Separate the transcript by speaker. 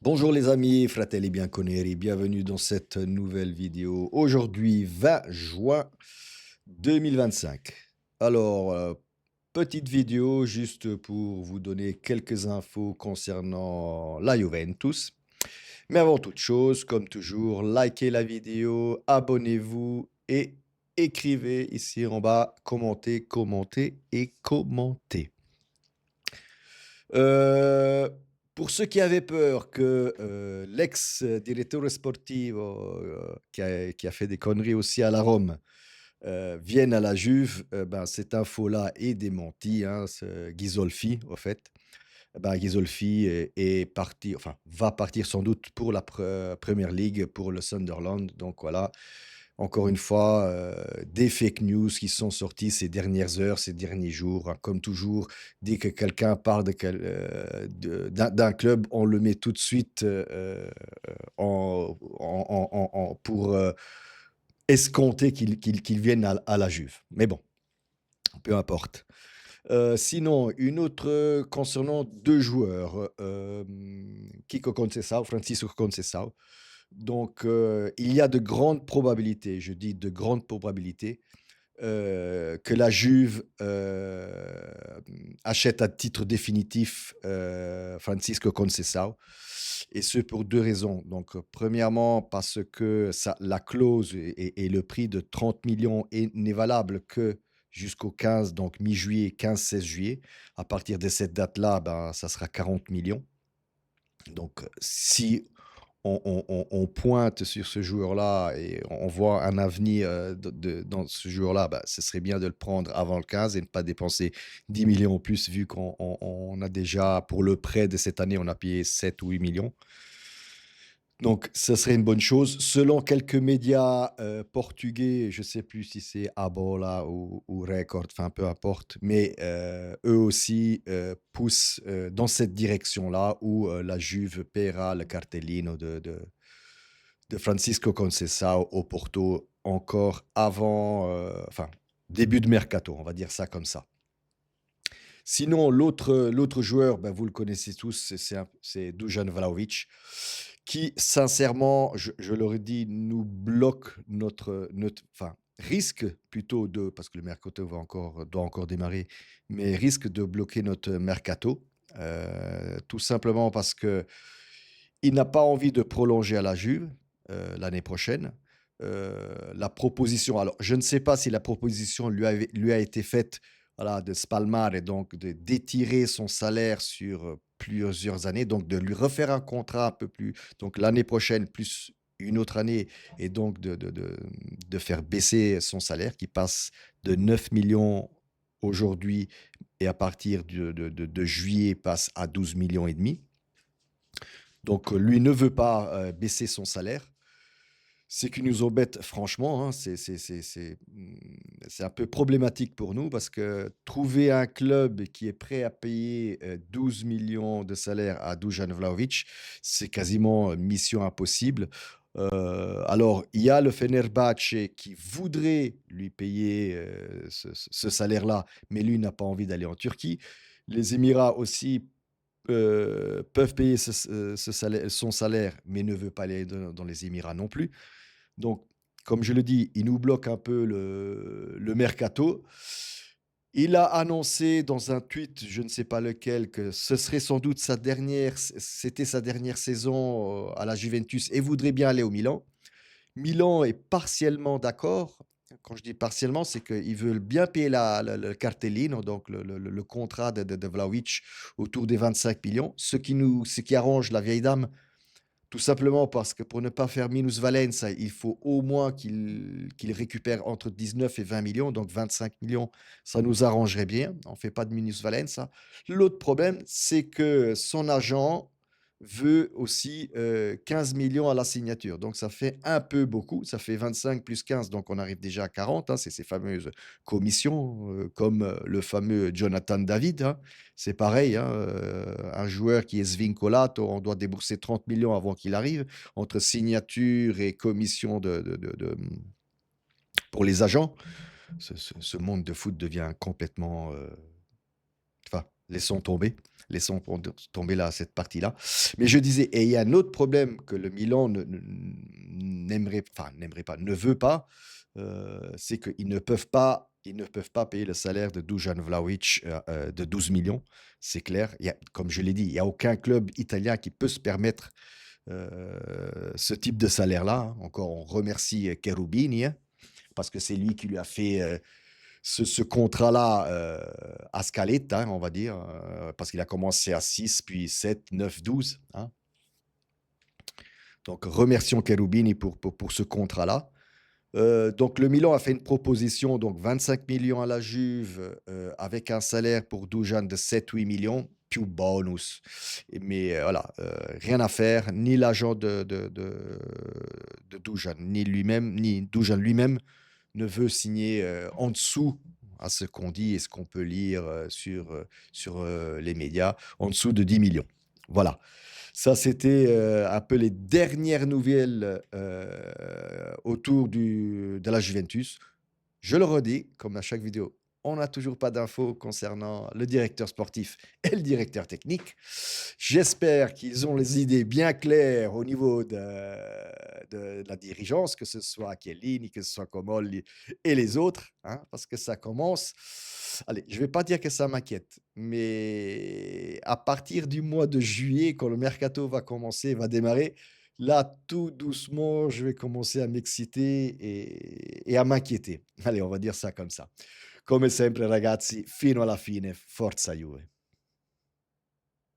Speaker 1: Bonjour les amis, fratelli bianconeri, bienvenue dans cette nouvelle vidéo. Aujourd'hui, 20 juin 2025. Alors, petite vidéo juste pour vous donner quelques infos concernant la Juventus. Mais avant toute chose, comme toujours, likez la vidéo, abonnez-vous et écrivez ici en bas, commentez, commentez et commentez. Heu, pour ceux qui avaient peur que, l'ex-direttore sportivo, qui a fait des conneries aussi à la Rome, vienne à la Juve, ben, cette info-là est démentie, hein, ce Ghisolfi, au fait. Ben, Ghisolfi est parti, enfin, va partir sans doute pour la Premier League, pour le Sunderland, donc voilà. Encore une fois, des fake news qui sont sorties ces dernières heures, ces derniers jours, hein. Comme toujours, dès que quelqu'un parle d'un club, on le met tout de suite, pour, escompter qu'il vienne à la Juve. Mais bon, peu importe. Sinon, une autre, concernant 2 joueurs, Kiko Conceição, Francisco Conceição. Donc, il y a de grandes probabilités, je dis de grandes probabilités, que la Juve, achète à titre définitif, Francisco Conceição, et ce pour 2 raisons. Donc, premièrement parce que ça la clause et le prix de 30 millions n'est valable que jusqu'au 15, donc mi-juillet, 15-16 juillet. À partir de cette date-là, ben, ça sera 40 millions. Donc, si on pointe sur ce joueur-là et on voit un avenir, dans ce joueur-là, bah, ce serait bien de le prendre avant le 15 et ne pas dépenser 10 millions en plus vu qu'on a déjà pour le prêt de cette année, on a payé 7 ou 8 millions. Donc ça serait une bonne chose. Selon quelques médias, portugais, je ne sais plus si c'est Abola ou Record, enfin peu importe, mais eux aussi, poussent, dans cette direction-là où, la Juve paiera le cartellino de Francisco Conceição au Porto encore avant, enfin début de mercato, on va dire ça comme ça. Sinon, l'autre joueur, ben, vous le connaissez tous, c'est Dusan Vlahovic, qui sincèrement, je leur ai dit, nous bloque enfin, risque plutôt de, parce que le mercato doit encore démarrer, mais risque de bloquer notre mercato. Tout simplement parce que il n'a pas envie de prolonger à la Juve, l'année prochaine. La proposition, alors je ne sais pas si la proposition lui a été faite, voilà, de spalmare, et donc d'étirer son salaire sur, plusieurs années, donc de lui refaire un contrat un peu plus, donc l'année prochaine plus une autre année, et donc de faire baisser son salaire qui passe de 9 millions aujourd'hui, et à partir de juillet passe à 12,5 millions. Donc, lui ne veut pas, baisser son salaire. Ce qui nous embête franchement, hein, c'est un peu problématique pour nous parce que trouver un club qui est prêt à payer, 12 millions de salaire à Dusan Vlahovic, c'est quasiment, mission impossible. Alors il y a le Fenerbahçe qui voudrait lui payer, ce salaire-là, mais lui n'a pas envie d'aller en Turquie. Les Émirats aussi peuvent payer son salaire, mais ne veut pas aller dans les Émirats non plus. Donc, comme je le dis, il nous bloque un peu le mercato. Il a annoncé dans un tweet, je ne sais pas lequel, que ce serait sans doute c'était sa dernière saison, à la Juventus, et voudrait bien aller au Milan. Milan est partiellement d'accord. Quand je dis partiellement, c'est qu'ils veulent bien payer le cartellino, donc le contrat de Vlahovic autour des 25 millions, ce qui arrange la vieille dame, tout simplement parce que pour ne pas faire minus-valenza, il faut au moins qu'il récupère entre 19 et 20 millions, donc 25 millions, ça nous arrangerait bien. On ne fait pas de minus-valenza. L'autre problème, c'est que son agent veut aussi, 15 millions à la signature. Donc ça fait un peu beaucoup, ça fait 25 plus 15, donc on arrive déjà à 40, hein. C'est ces fameuses commissions, comme, le fameux Jonathan David, hein. C'est pareil, hein, un joueur qui est svincolato, on doit débourser 30 millions avant qu'il arrive, entre signature et commission pour les agents. Ce monde de foot devient complètement, enfin, laissons tomber. laissons tomber là cette partie-là. Mais je disais, et il y a un autre problème que le Milan n'aimerait pas, ne veut pas, c'est qu'ils ne peuvent pas payer le salaire de Dusan Vlahovic de 12 millions, c'est clair. Comme je l'ai dit, il n'y a aucun club italien qui peut se permettre ce type de salaire-là, hein. Encore, on remercie Cherubini, hein, parce que c'est lui qui lui a fait ce contrat-là à scaletta, hein, on va dire, parce qu'il a commencé à 6, puis 7, 9, 12, hein. Donc, remercions Cherubini pour ce contrat-là. Donc, le Milan a fait une proposition, donc 25 millions à la Juve, avec un salaire pour Dujan de 7, 8 millions, plus bonus. Mais voilà, rien à faire, ni l'agent de Dujan, ni Dujan lui-même ne veut signer en dessous à ce qu'on dit et ce qu'on peut lire sur les médias, en dessous de 10 millions. Voilà. Ça, c'était un peu les dernières nouvelles autour de la Juventus. Je le redis, comme à chaque vidéo, on n'a toujours pas d'infos concernant le directeur sportif et le directeur technique. J'espère qu'ils ont les idées bien claires au niveau de la dirigeance, que ce soit Chiellini, que ce soit Comolli et les autres, hein, parce que ça commence. Allez, je ne vais pas dire que ça m'inquiète, mais à partir du mois de juillet, quand le mercato va commencer, va démarrer, là, tout doucement, je vais commencer à m'exciter et à m'inquiéter. Allez, on va dire ça comme ça. Come sempre ragazzi, fino alla fine, forza Juve.